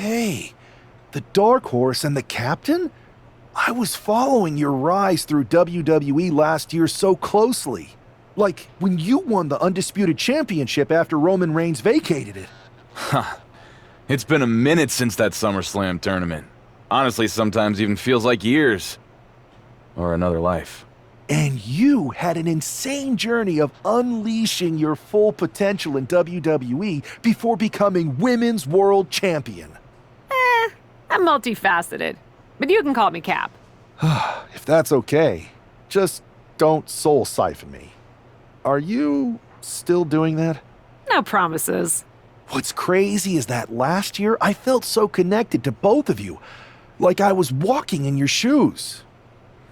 Hey, the Dark Horse and the Captain? I was following your rise through WWE last year so closely. Like when you won the Undisputed Championship after Roman Reigns vacated it. Huh. It's been a minute since that SummerSlam tournament. Honestly, sometimes even feels like years. Or another life. And you had an insane journey of unleashing your full potential in WWE before becoming Women's World Champion. I'm multifaceted, but you can call me Cap. If that's okay, just don't soul siphon me. Are you still doing that? No promises. What's crazy is that last year I felt so connected to both of you, like I was walking in your shoes.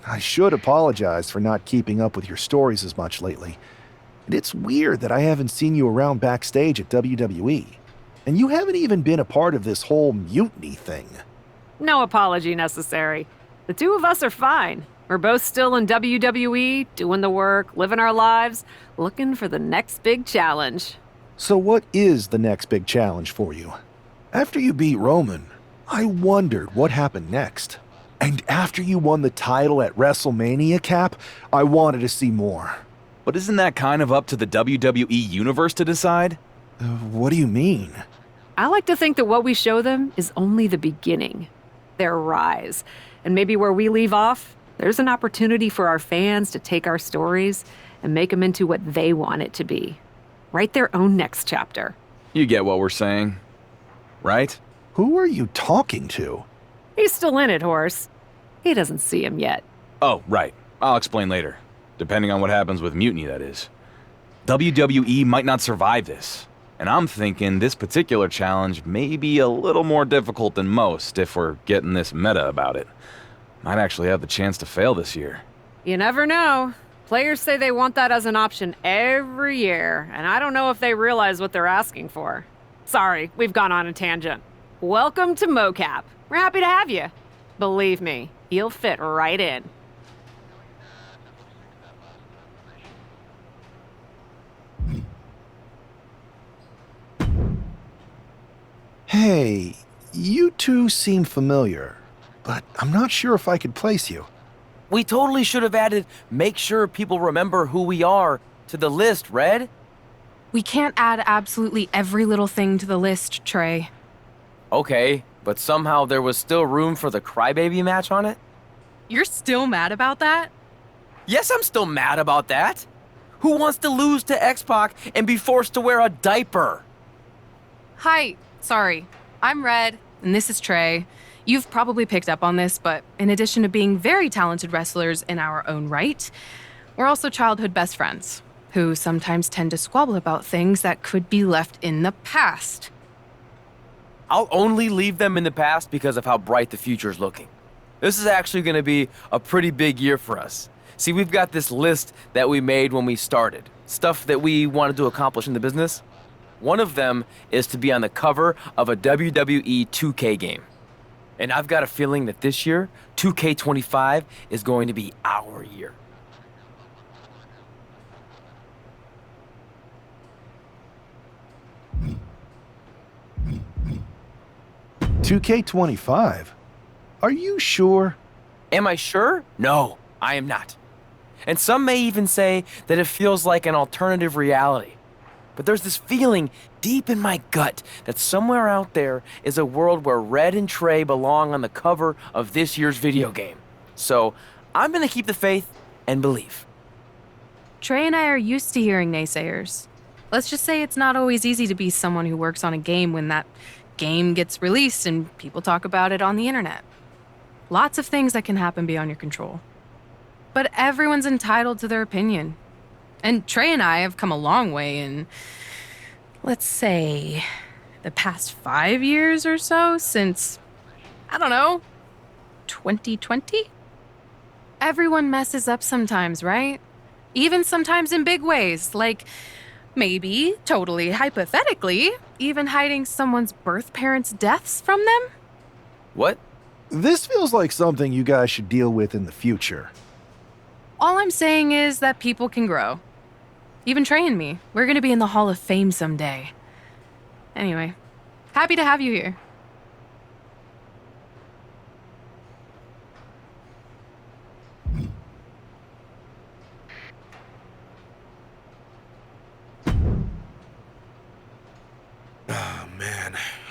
I should apologize for not keeping up with your stories as much lately. And it's weird that I haven't seen you around backstage at WWE. And you haven't even been a part of this whole mutiny thing. No apology necessary. The two of us are fine. We're both still in WWE, doing the work, living our lives, looking for the next big challenge. So what is the next big challenge for you? After you beat Roman, I wondered what happened next. And after you won the title at WrestleMania, Cap, I wanted to see more. But isn't that kind of up to the WWE Universe to decide? What do you mean? I like to think that what we show them is only the beginning. Their rise. And maybe where we leave off, there's an opportunity for our fans to take our stories and make them into what they want it to be. Write their own next chapter. You get what we're saying, right? Who are you talking to? He's still in it, Horse. He doesn't see him yet. Oh, right. I'll explain later. Depending on what happens with Mutiny, that is. WWE might not survive this. And I'm thinking this particular challenge may be a little more difficult than most if we're getting this meta about it. Might actually have the chance to fail this year. You never know. Players say they want that as an option every year, and I don't know if they realize what they're asking for. Sorry, we've gone on a tangent. Welcome to MoCap. We're happy to have you. Believe me, you'll fit right in. Hey, you two seem familiar, but I'm not sure if I could place you. We totally should have added make sure people remember who we are to the list, Red. We can't add absolutely every little thing to the list, Trey. Okay, but somehow there was still room for the Crybaby match on it? You're still mad about that? Yes, I'm still mad about that. Who wants to lose to X-Pac and be forced to wear a diaper? Hi, sorry. I'm Red, and this is Trey. You've probably picked up on this, but in addition to being very talented wrestlers in our own right, we're also childhood best friends, who sometimes tend to squabble about things that could be left in the past. I'll only leave them in the past because of how bright the future is looking. This is actually going to be a pretty big year for us. See, we've got this list that we made when we started, stuff that we wanted to accomplish in the business. One of them is to be on the cover of a WWE 2K game. And I've got a feeling that this year, 2K25 is going to be our year. $2K25? Are you sure? Am I sure? No, I am not. And some may even say that it feels like an alternative reality. But there's this feeling deep in my gut that somewhere out there is a world where Red and Trey belong on the cover of this year's video game. So I'm gonna keep the faith and believe. Trey and I are used to hearing naysayers. Let's just say it's not always easy to be someone who works on a game when that game gets released and people talk about it on the internet. Lots of things that can happen beyond your control. But everyone's entitled to their opinion. And Trey and I have come a long way in, let's say, the past 5 years or so since, I don't know, 2020? Everyone messes up sometimes, right? Even sometimes in big ways, like maybe, totally hypothetically, even hiding someone's birth parents' deaths from them? What? This feels like something you guys should deal with in the future. All I'm saying is that people can grow. Even Trey and me. We're gonna be in the Hall of Fame someday. Anyway, happy to have you here.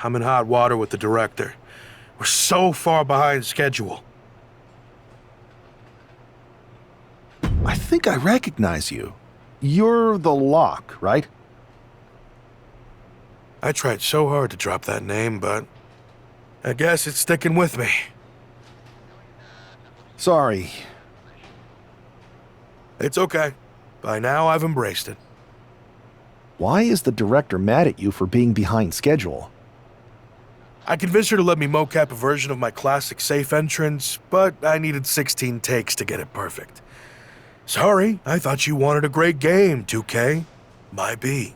I'm in hot water with the director. We're so far behind schedule. I think I recognize you. You're the Lock, right? I tried so hard to drop that name, but I guess it's sticking with me. Sorry. It's okay. By now, I've embraced it. Why is the director mad at you for being behind schedule? I convinced her to let me mocap a version of my classic safe entrance, but I needed 16 takes to get it perfect. Sorry, I thought you wanted a great game, 2K. My B.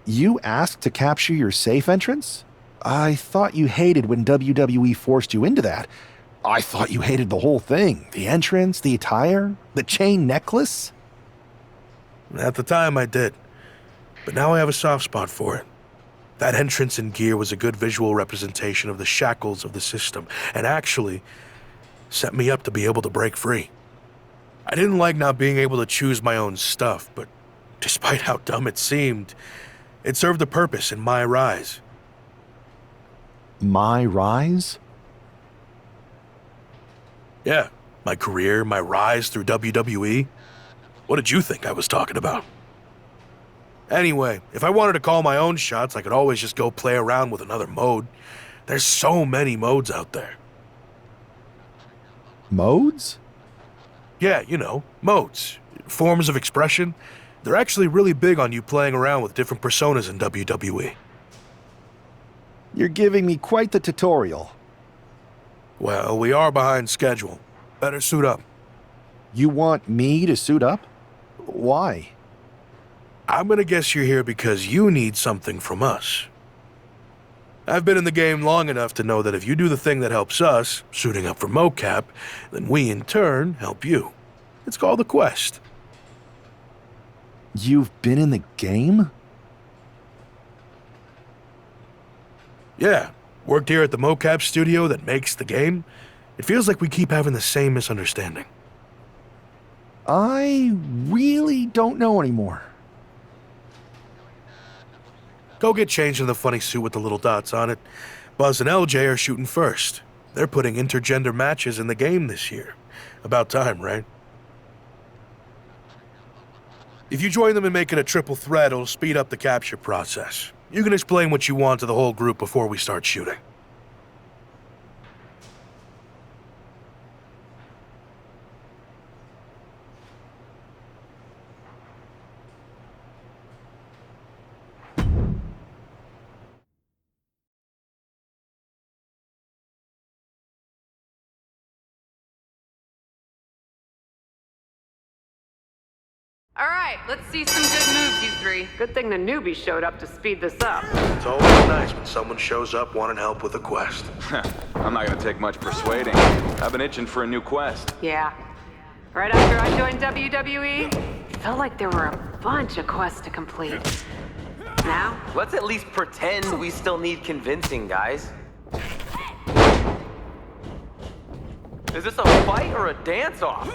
You asked to capture your safe entrance? I thought you hated when WWE forced you into that. I thought you hated the whole thing. The entrance, the attire, the chain necklace. At the time, I did. But now I have a soft spot for it. That entrance and gear was a good visual representation of the shackles of the system, and actually set me up to be able to break free. I didn't like not being able to choose my own stuff, but despite how dumb it seemed, it served a purpose in MyRise. MyRise? Yeah, my career, my rise through WWE. What did you think I was talking about? Anyway, if I wanted to call my own shots, I could always just go play around with another mode. There's so many modes out there. Modes? Yeah, you know, modes. Forms of expression. They're actually really big on you playing around with different personas in WWE. You're giving me quite the tutorial. Well, we are behind schedule. Better suit up. You want me to suit up? Why? I'm gonna guess you're here because you need something from us. I've been in the game long enough to know that if you do the thing that helps us, suiting up for mocap, then we in turn help you. It's called a quest. You've been in the game? Yeah, worked here at the mocap studio that makes the game. It feels like we keep having the same misunderstanding. I really don't know anymore. Go get changed in the funny suit with the little dots on it. Buzz and LJ are shooting first. They're putting intergender matches in the game this year. About time, right? If you join them in making a triple threat, it'll speed up the capture process. You can explain what you want to the whole group before we start shooting. All right, let's see some good moves, you three. Good thing the newbie showed up to speed this up. It's always nice when someone shows up wanting help with a quest. I'm not gonna take much persuading. I've been itching for a new quest. Yeah. Right after I joined WWE, it felt like there were a bunch of quests to complete. Now, Let's at least pretend we still need convincing, guys. Is this a fight or a dance-off?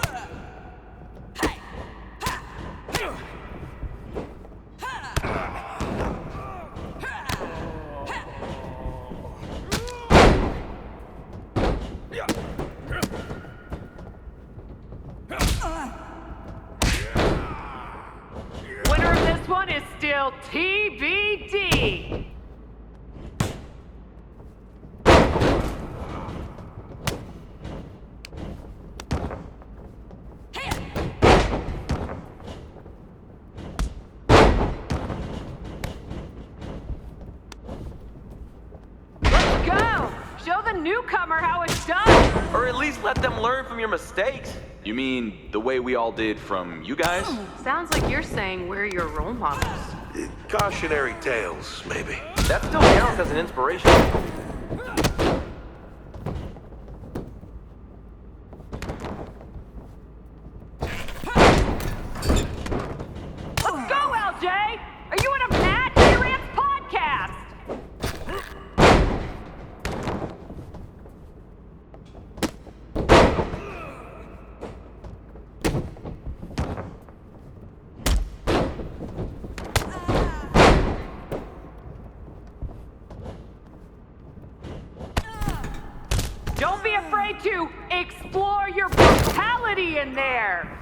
winner of this one is still TBD. Let's go! Show the newcomer how it's done! Or at least let them learn from your mistakes. You mean the way we all did from you guys? Sounds like you're saying we're your role models. Cautionary tales, maybe. That still counts as an inspiration. Let's go, LJ! Are you in a Mad Rants podcast? way to explore your brutality in there.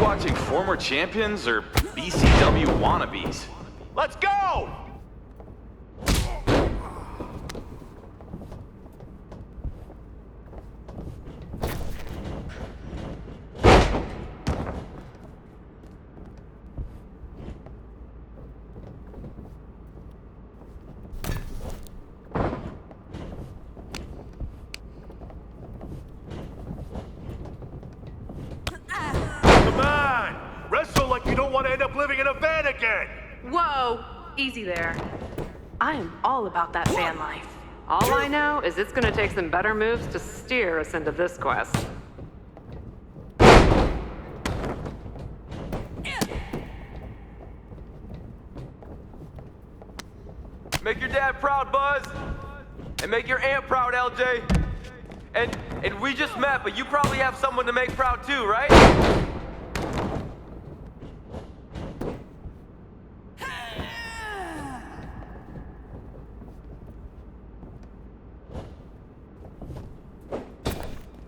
Watching former champions or BCW wannabes? Let's go! Come on! Wrestle like you don't want to end up living in a van again! Whoa, easy there. I am all about that van life. All I know is it's gonna take some better moves to steer us into this quest. Make your dad proud, Buzz. And make your aunt proud, LJ. And we just met, but you probably have someone to make proud too, right?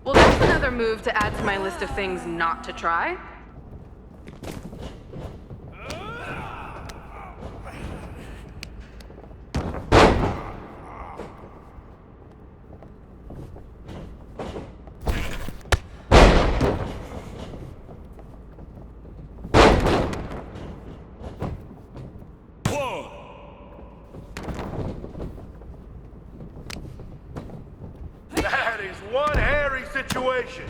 Well, that's another move to add to my list of things not to try. That is one hairy situation.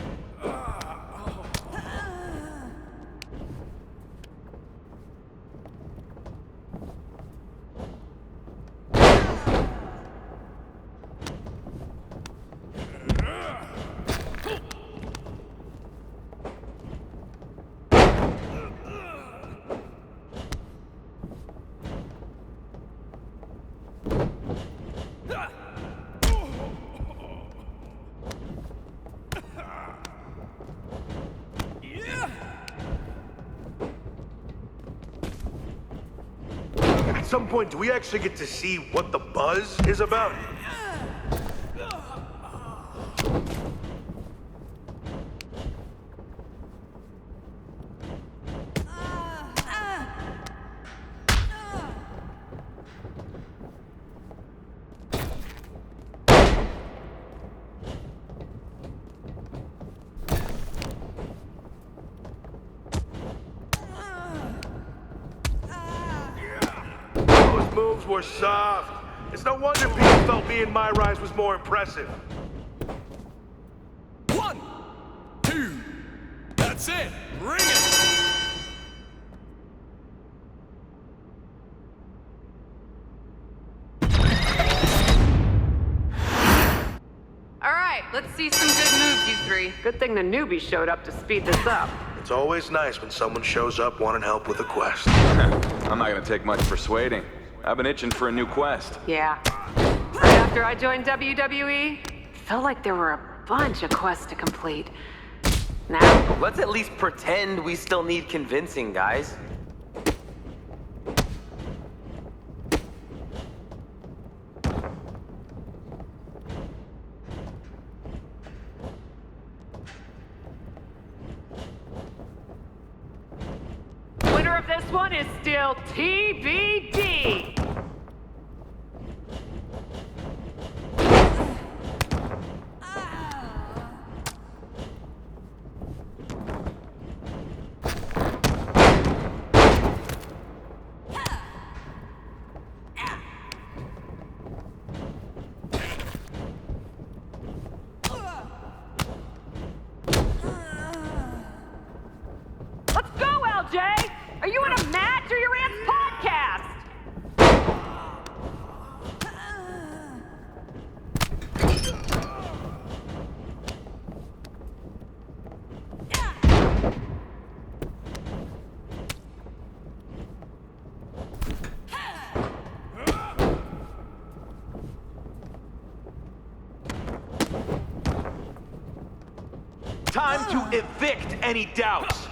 At some point, do we actually get to see what the buzz is about? Those moves were soft. It's no wonder people felt me and MyRise was more impressive. 1, 2, that's it. Bring it. All right, let's see some good moves, you three. Good thing the newbie showed up to speed this up. It's always nice when someone shows up wanting help with a quest. I'm not gonna take much persuading. I've been itching for a new quest. Yeah. Right after I joined WWE, felt like there were a bunch of quests to complete. Now, Let's at least pretend we still need convincing, guys. winner of this one is still TBD. Let's go, LJ! Are you in a match or your aunt's podcast? Time to evict any doubts.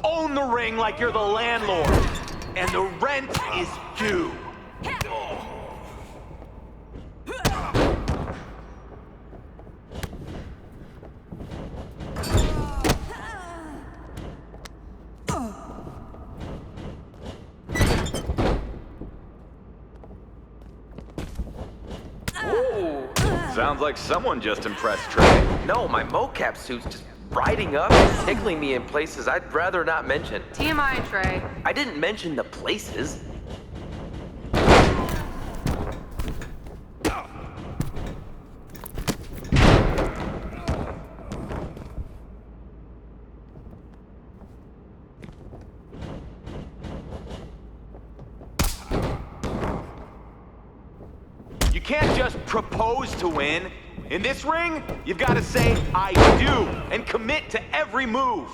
Own the ring like you're the landlord. And the rent is due. Sounds like someone just impressed Trey. No, my mocap suit's just riding up and tickling me in places I'd rather not mention. TMI, Trey. I didn't mention the places. You can't just propose to win. In this ring, you've got to say, I do, and commit to every move.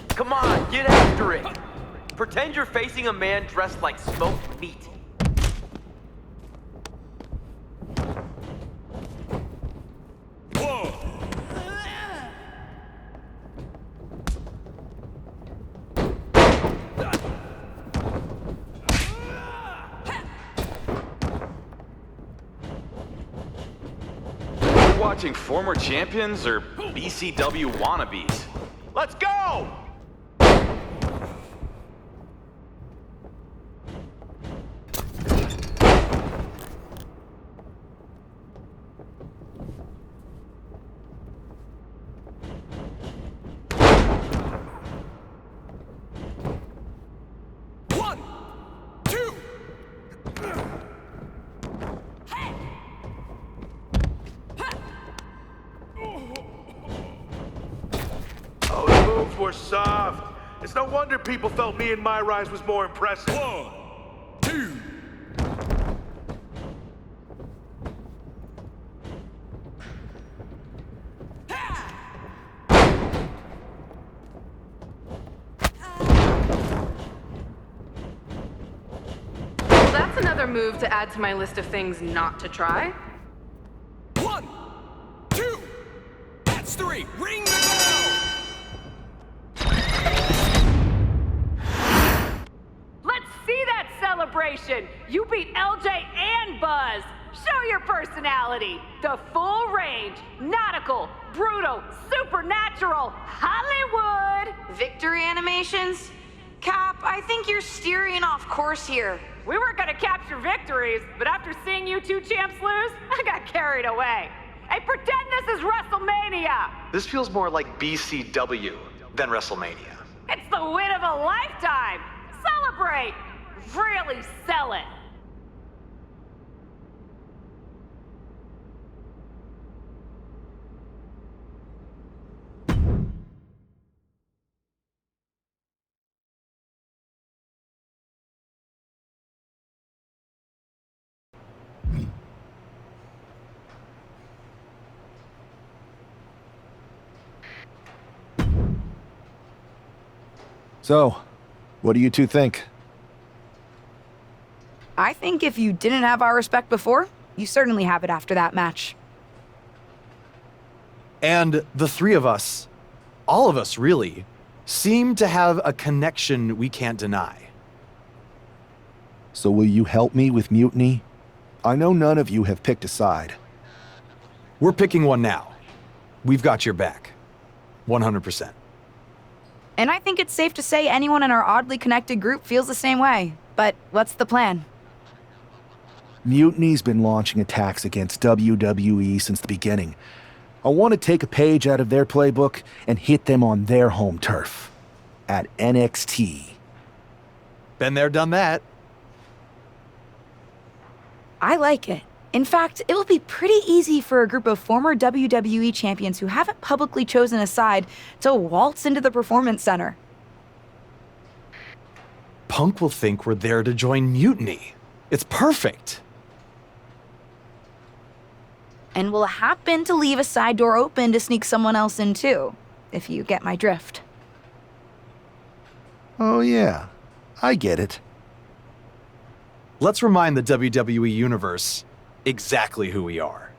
Come on, get after it. Pretend you're facing a man dressed like smoked meat. We're watching former champions or BCW wannabes. Let's go! Were soft. It's no wonder people felt me and MyRise was more impressive. 1, 2. Well, that's another move to add to my list of things not to try. 1, 2. That's 3. Ring the bell. Let's see that celebration! You beat LJ and Buzz! Show your personality! The full range, nautical, brutal, supernatural, Hollywood! Victory animations? Cap, I think you're steering off course here. We were gonna capture victories, but after seeing you two champs lose, I got carried away. Hey, pretend this is WrestleMania! This feels more like BCW than WrestleMania. It's the win of a lifetime! Celebrate! Really sell it! So, what do you two think? I think if you didn't have our respect before, you certainly have it after that match. And the three of us, all of us really, seem to have a connection we can't deny. So will you help me with Mutiny? I know none of you have picked a side. We're picking one now. We've got your back. 100%. And I think it's safe to say anyone in our oddly connected group feels the same way. But what's the plan? Mutiny's been launching attacks against WWE since the beginning. I want to take a page out of their playbook and hit them on their home turf. At NXT. Been there, done that. I like it. In fact, it will be pretty easy for a group of former WWE champions who haven't publicly chosen a side to waltz into the Performance Center. Punk will think we're there to join Mutiny. It's perfect. And we'll happen to leave a side door open to sneak someone else in too, if you get my drift. Oh, yeah. I get it. Let's remind the WWE Universe exactly who we are.